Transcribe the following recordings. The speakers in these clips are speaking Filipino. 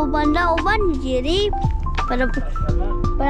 mag-uban na uban, Jerry. Para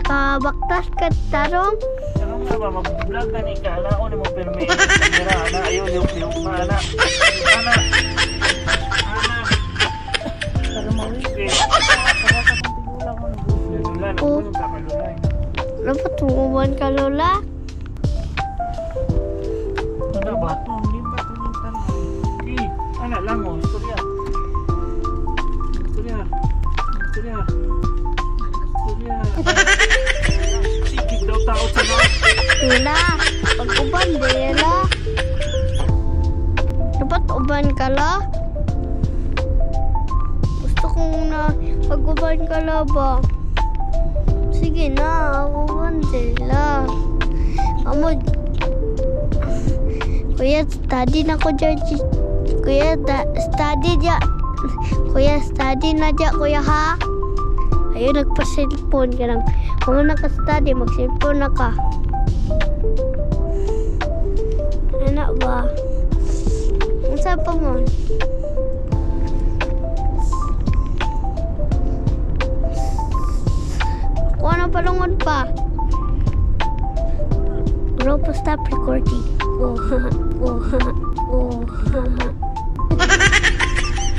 kabaktas ka tarong. Ano nga ba, mag-vlog ka ni ka, alaon mo permi, kamera, ana, ayun, yung ana, para mawig eh. Oh. Dapat umuban ka, Lola. Ano ba? Hindi ba tulutan? Okay, anak lang mo, istorya. Sikip daw tao sa mga. Lola, pag-uban, Bella. Dapat uban ka, la. Gusto kong na pag-uban ka, la ba? Sige na, uban sila. Amo, Kuya, study na ko dyan. Study na dyan, Kuya, ha? Ayun, nagpa-cellphone ka lang. Kung naka-study, mag-cellphone na ka. Anak ba? Ang saan pa mo? Kung ano palungon pa? Bro, stop recording.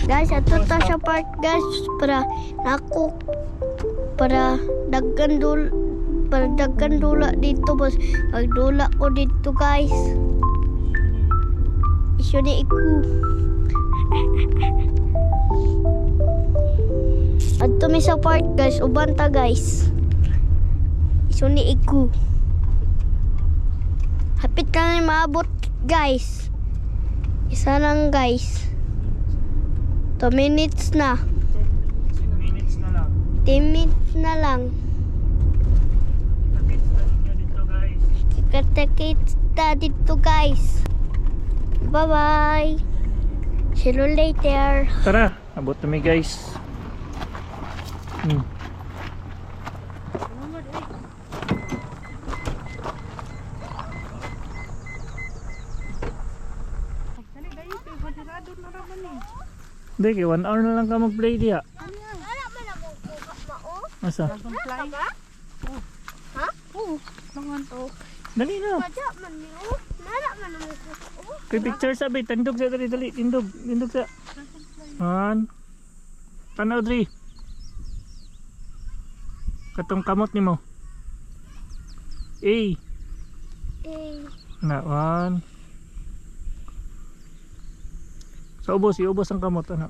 Guys, ito ta sa part, guys. Para daggan dula dito, boss. Magdula ko dito, guys. Iso ni iku. At mi sa part, guys. Ubanta, guys. Iso ni iku. Hapit na maabot, guys. Isa lang, guys. 2 minutes na. 10 minutes na lang. Kita dito, guys. Bye-bye. See you later. Tara, abot na mi guys. Hindi, 1 hour na lang ka mag-play diya. Masa? Ha? Oo. Langan to. Dali na. Padya man niyo. Nara man mo ko. Kay picture sabi, tindog sa dali. Tindog sa. Man. Tanaw dali. Katong kamot nimo. Eh. Na, one. Sa ubos, iubos ang kamot, anak.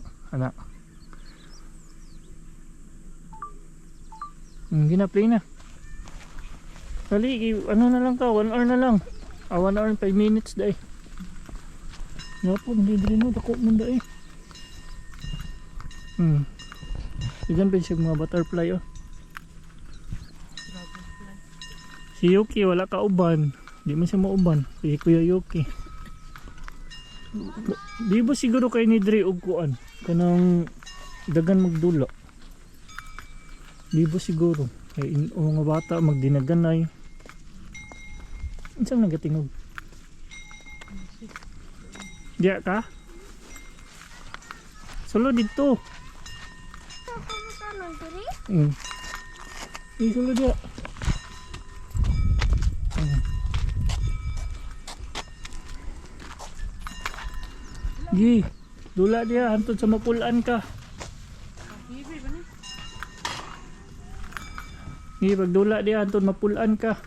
Gina-play na. Dali, ano na lang ka, 1 hour na lang. 1 hour and 5 minutes dahi. Yapon, hindi mo, dako mo dahi. Diyan pa siya mga butterfly, oh. Si Yuki, wala ka uban. Di man siya mauban. Si Kuya Yuki. Di ba siguro kay ni Dre og kuan? Kanang dagan magdula. Di ba siguro? Kay mga bata magdinaganay. Unsang nagatingog? Diya ka? Solo dito. Solo diya. Gi, dula dia hantod sa mapulaan ka. Gi, pagdula dia hantod mapulaan ka.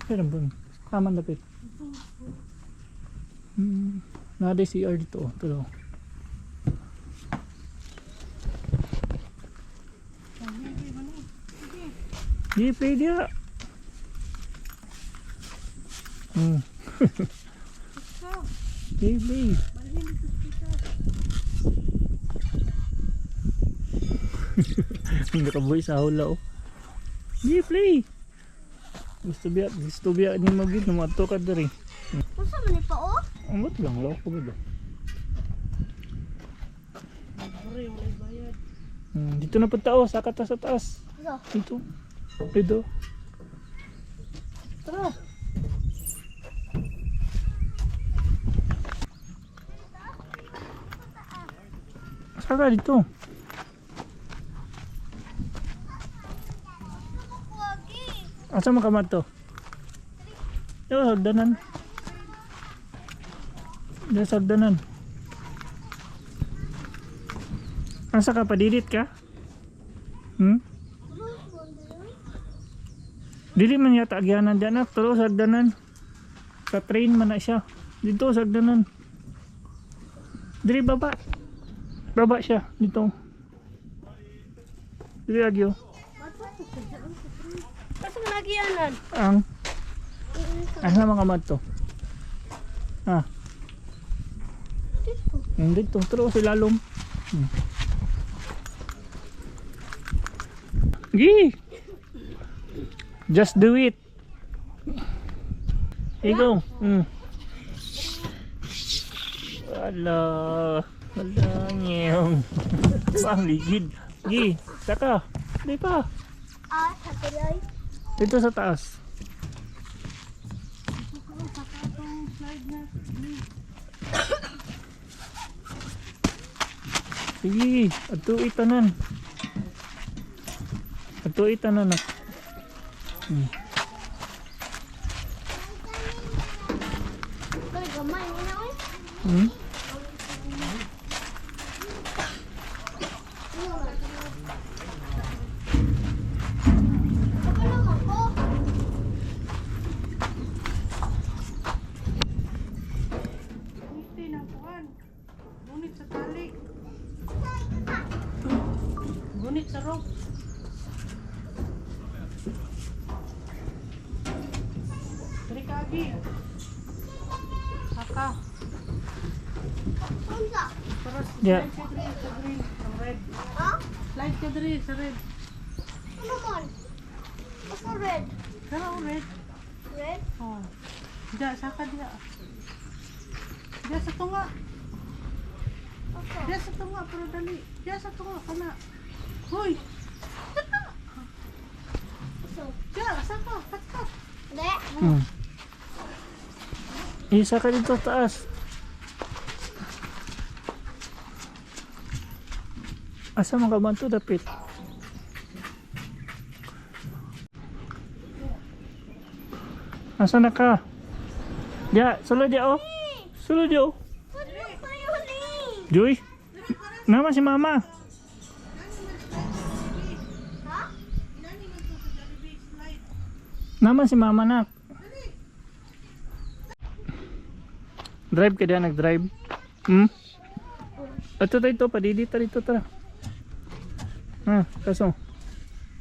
Pero bun, kaman dapit. Nade CR dito, tulo. Gi, play dia. Play. Hindi ka boy sa hula, oh. Play. Gusto biya ni magid na mato ka diri. Usa man ni pa, oh? Amot lang law ko ba? Dito na punta, oh, sa taas. Dito. Tara. Saka dito. Asa makamat to? Yo, sagdanan. Yo, sagdanan. Asa ka, padilit ka? Dili man yata agyanan dyan na, pero sagdanan. Sa train man na siya. Dito, sagdanan. Dili baba. Baba siya, dito. Dili agyo. Kasi lagi yanan. Ang asa mga mat to? Ah. Dito, terus ilalom. Gi. Just do it. Ikaw. Wala. Wala niyong. Ang ligid. Gi, saka. Di pa. Saka day. Dito sa taas. Sige, ato itanan. Ato itanan na. Kaya gamay mo na oy. Gunit sa tali. Gunit sa rope. Dari kagi. Saka. Unsa? Terus Ya. slide ka diri sa green. Ang red. Ha? Slide ka diri sa red. Ano man? Basta red. Kaya red. Red? Oh. Diya, saka diya. Diya sa tunga. Ako. Diya sa tunga, pero dali. Diya sa tunga ka na. Hoy! So, Diya, saka. Kat. de. Isa ka dito taas. Asa mga banto dapit? Asa na ka? Ya, sulod dia oh. Sulod dia oh. Ano kayo ni? Joy. Nama si mama. Ha? Nama si mama nak. Drive ka dia nag-drive. Ato tayo padidita dito tara. Ha, kaso.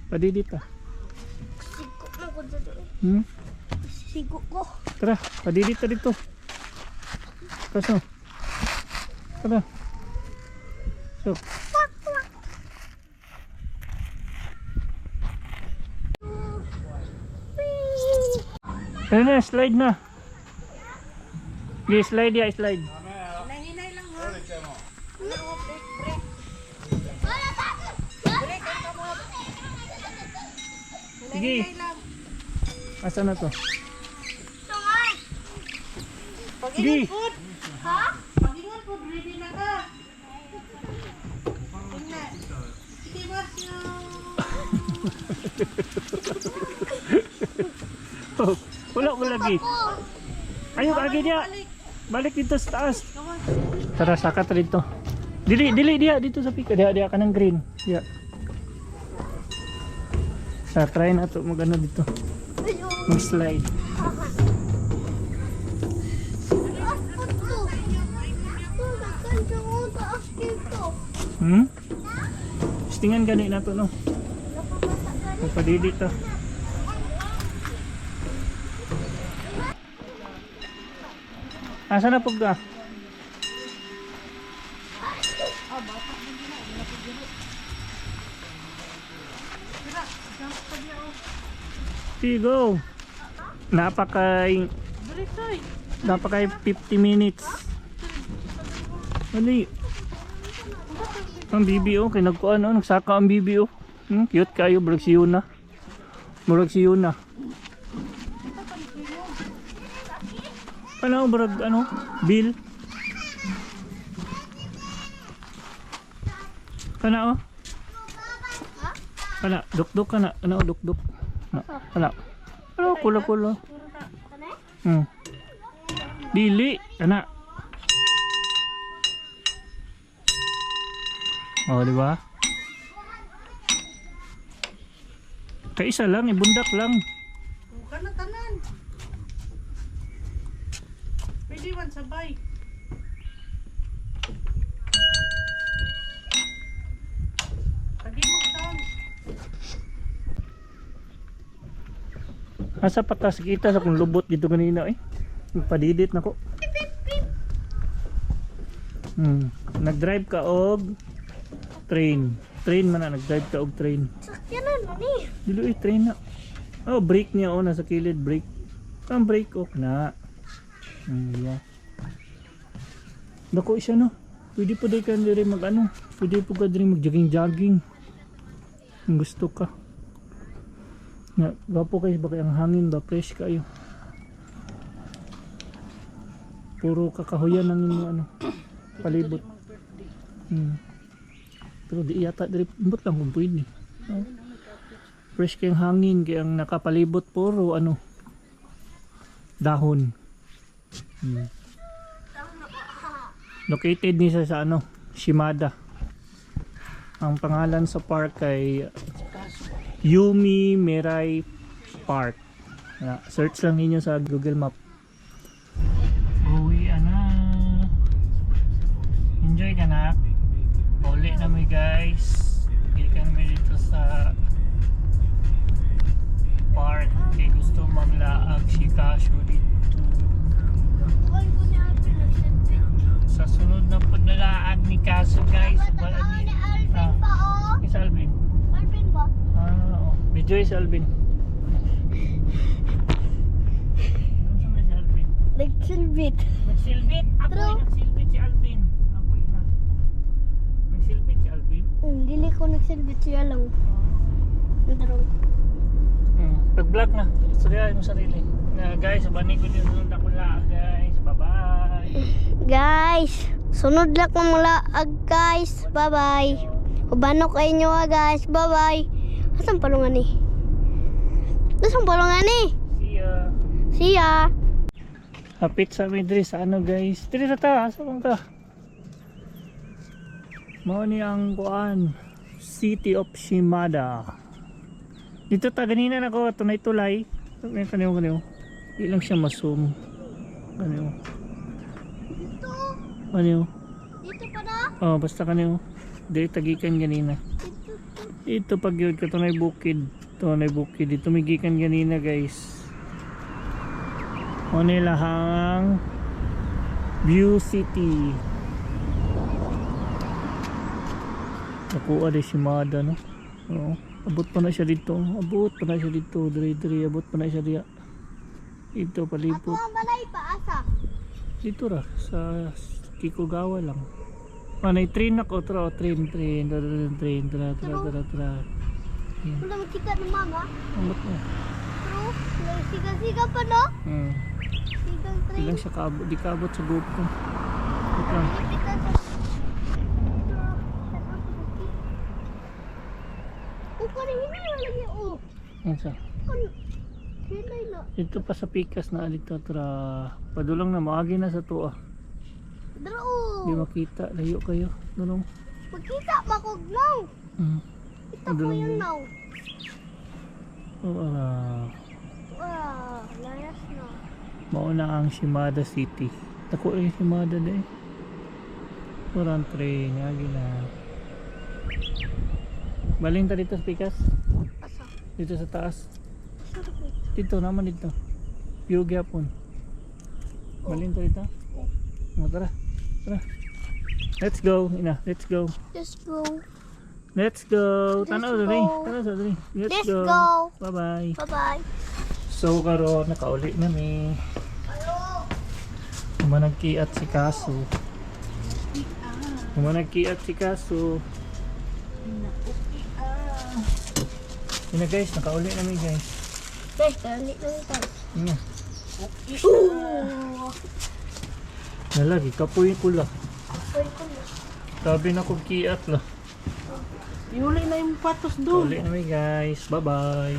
Padidita. Sigo na ko dito. Sigo ko. Tara, padidita dito. Kaso. Tara. So, ayun na, slide na. Okay, slide ya, slide. Hinay-hinay lang ha. Sige. Hinay lang. Asa na to? Sungay. Sige. Food. Ha? Pag-ingon po, ready na ka. Tingnan. Tiwas yung... Oh, wala ko lagi. Ayok lagi dia. Balik. Balik dito sa taas. Kawan. Tara, sakat dito. Dili dia dito sa pika. Dia ka ng green. Dia. Sa try na to magano dito. Ayun. Mag-slide. Stingan gani na to no. Magpadili to. Asa na pug ka? Okay, go. Napakay Balik, napakay 50 minutes. Dali. Ang BBO kay nagkuan oh, nagsaka ang BBO. Cute kayo murag si Yuna. Murag si Yuna. Ano murag ano? Bill. Kana oh. Kana, duk-duk kana. Ano, duk-duk. Kana. Ano, kula-kula. Dili, kana. Oh, di ba? Kaisa lang, ibundak lang. Kana tanan. Pwede man sabay. Lagi mo saan. Asa patas kita sa kung lubot dito kanina eh. Padidit na ko. Nag-drive ka og train. Train man na, nag-drive ka og train. Sakyanan mo ni. Dilo eh, train na. Oh, brake niya oh, nasa kilid, brake. Ang brake oh, na. Yeah. Dako siya no. Pwede po din ka rin mag ano. Pwede po ka rin mag jogging. Kung gusto ka. Nga, gapo kayo baka ang hangin ba, fresh kayo. Puro kakahuyan ang inyo ano, palibot. Pero di yata, direbot lang kung pwede. Oh. Fresh kayong hangin, kaya ang nakapalibot puro ano, dahon. Located niya sa ano, Shimada. Ang pangalan sa park ay Yumi Mirai Park. Search lang ninyo sa Google Map. Uwi na. Enjoy ka na. Uli na mi guys. Gikan mi dito sa park. Kaya gusto maglaag si Casio dito. Sa sunod na po nalaag ni Casio guys. Is Alvin? Alvin ba? Oo. Medyo si Alvin. Ano sa si Alvin? Nagsilbit. Nagsilbit? Ako ay nagsilbit si Alvin. Ako na. Nagsilbit si Alvin? Dili ko nagsilbit siya lang. Nadarong. Pag-vlog na. Istoryahin mo sarili. Na guys, abani ko din sunod ako laag guys. Bye-bye. Guys, sunod lang kong laag guys. Bye-bye. Ubanok kayo nyo guys. Bye-bye. Asan palungan ni? Asan palungan ni? See ya. See ya. Hapit sa amin diri sa ano guys. Diri na ta. Saan ka? Mao ni ang kuan. City of Shimada. Dito ta ganina na ko. Tunay-tulay. Kaniyo. Di lang siya masum. Kaniyo. Dito. Kaniyo. Dito pa na? Oh, basta kaniyo. Dili tagikan ganina. Ito pag yun ka tunay bukid. Tunay bukid. Dito migikan ganina guys. O nilahang View City. Nakuha din si Mada no. Oo. Abot pa na siya dito. Abot pa na siya dito. Diri. Abot pa na siya diya. Ito palibot. Ang balay pa asa. Dito ra. Sa Kikugawa lang. Manay train ako. Train. Tara. Wala magkita ng mama. Ambot na. Pero, siga-siga pa no? Sigang train. Di lang siya kaabot. Di kaabot sa GoPro. Wait lang. Lagi Ano sa? Hilay na. Ito pa sa pikas na dito. Tara. Padulang na. Maagi na sa tuwa. Daro. Di makita. Layo kayo. Dulong. Magkita makugnaw. Ito ko yung naw. Layas na. Mauna ang Shimada City. Tako rin Shimada dahil. Turang train. Yagi na. Baling ta dito sa pikas. Asa? Dito sa taas. Sarap. Dito naman dito. View gyapon. Baling ta dito. Tara. Let's go. Let's go. Let's go. Let's go. Let's Tanaw go. dali. Let's Let's go. go. Bye-bye. Bye-bye. So karon nakauli na mi. Managkiat si Kaso. Yun na guys, nakauli na mi guys. Guys, kalit lang tayo. Nalagi, kapoy ko lang. Pwede ko na. Sabi na kong kiat lang. Ihuli na yung patos doon. Uli na mi guys. Bye bye.